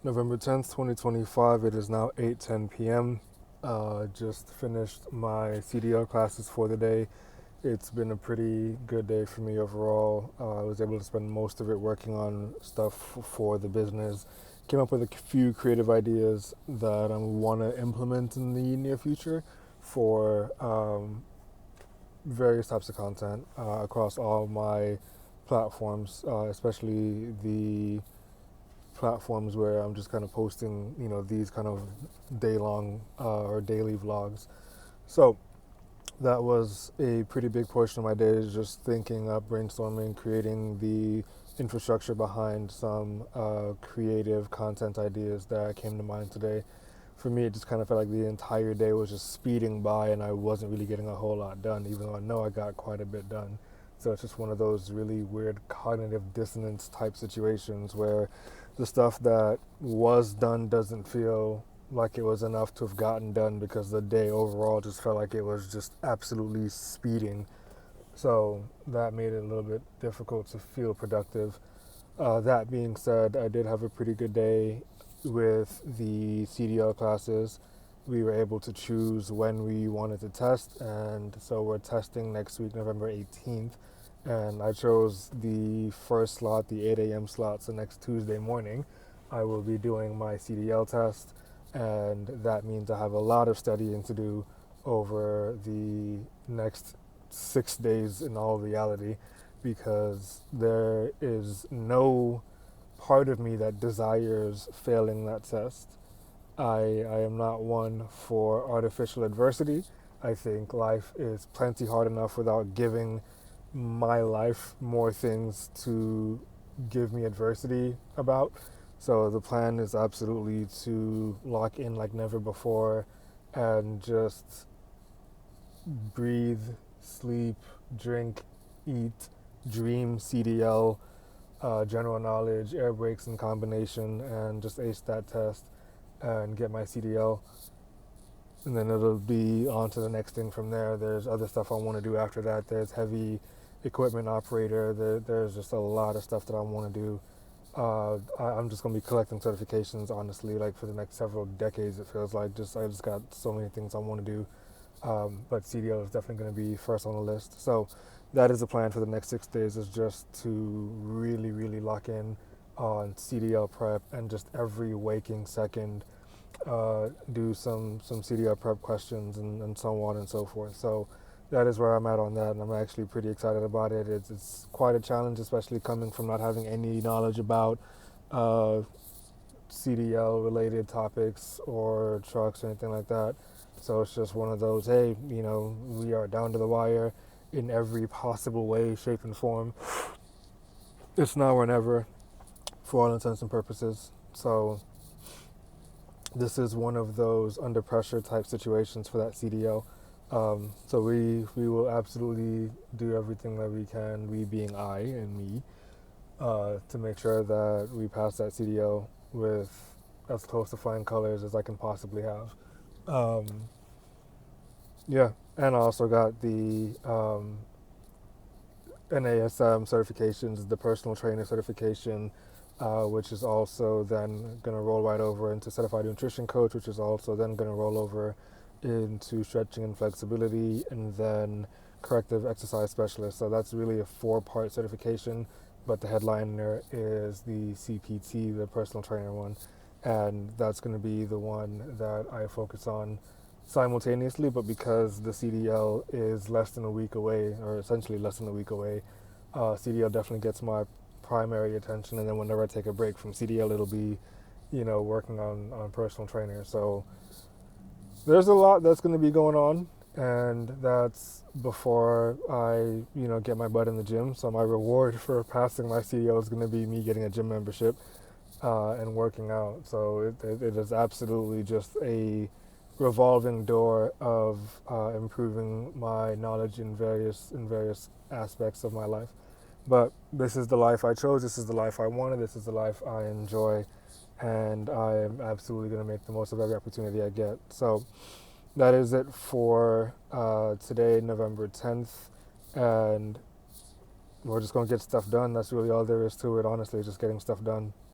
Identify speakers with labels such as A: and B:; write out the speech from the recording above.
A: November 10th, 2025. It is now 8:10 p.m. Just finished my CDL classes for the day. It's been a pretty good day for me overall. I was able to spend most of it working on stuff for the business. Came up with a few creative ideas that I want to implement in the near future for various types of content across all my platforms, especially the platforms where I'm just kind of posting, these kind of day long or daily vlogs. So that was a pretty big portion of my day, is just thinking up, brainstorming, creating the infrastructure behind some creative content ideas that came to mind today. For me, it just kind of felt like the entire day was just speeding by and I wasn't really getting a whole lot done, even though I know I got quite a bit done. So it's just one of those really weird cognitive dissonance type situations where the stuff that was done doesn't feel like it was enough to have gotten done because the day overall just felt like it was just absolutely speeding. So that made it a little bit difficult to feel productive. That being said, I did have a pretty good day with the CDL classes. We were able to choose when we wanted to test, and so we're testing next week, November 18th. And I chose the first slot, the 8 a.m. slot, so next Tuesday morning, I will be doing my CDL test, and that means I have a lot of studying to do over the next 6 days in all reality, because there is no part of me that desires failing that test. I am not one for artificial adversity. I think life is plenty hard enough without giving my life more things to give me adversity about. So the plan is absolutely to lock in like never before and just breathe, sleep, drink, eat, dream, CDL, general knowledge, air brakes in combination, and just ace that test and get my CDL. And then it'll be on to the next thing from there. There's other stuff I want to do after that. There's heavy equipment operator. There's just a lot of stuff that I want to do. I'm just going to be collecting certifications, honestly, like for the next several decades, it feels like. I just got so many things I want to do. But CDL is definitely going to be first on the list. So that is the plan for the next 6 days, is just to really, really lock in on CDL prep and just every waking second do some CDL prep questions and so on and so forth. So that is where I'm at on that, and I'm actually pretty excited about it. It's quite a challenge, especially coming from not having any knowledge about uh, CDL related topics or trucks or anything like that. So it's just one of those, hey, we are down to the wire in every possible way, shape, and form. It's now or never for all intents and purposes. So this is one of those under pressure type situations for that CDL. So we will absolutely do everything that we can, we being I and me, to make sure that we pass that CDL with as close to flying colors as I can possibly have. Um, yeah, and I also got the NASM certifications, the personal trainer certification, which is also then going to roll right over into certified nutrition coach, which is also then going to roll over into stretching and flexibility, and then corrective exercise specialist. So that's really a 4-part certification, but the headliner is the CPT, the personal trainer one, and that's going to be the one that I focus on simultaneously. But because the CDL is less than a week away, or essentially less than a week away, CDL definitely gets my primary attention, and then whenever I take a break from CDL, it'll be, working on personal trainer. So there's a lot that's going to be going on, and that's before I, get my butt in the gym. So my reward for passing my CDL is going to be me getting a gym membership and working out. So it is absolutely just a revolving door of improving my knowledge in various aspects of my life. But this is the life I chose. This is the life I wanted. This is the life I enjoy, and I am absolutely going to make the most of every opportunity I get. So that is it for today, November 10th, and we're just going to get stuff done. That's really all there is to it, honestly, just getting stuff done.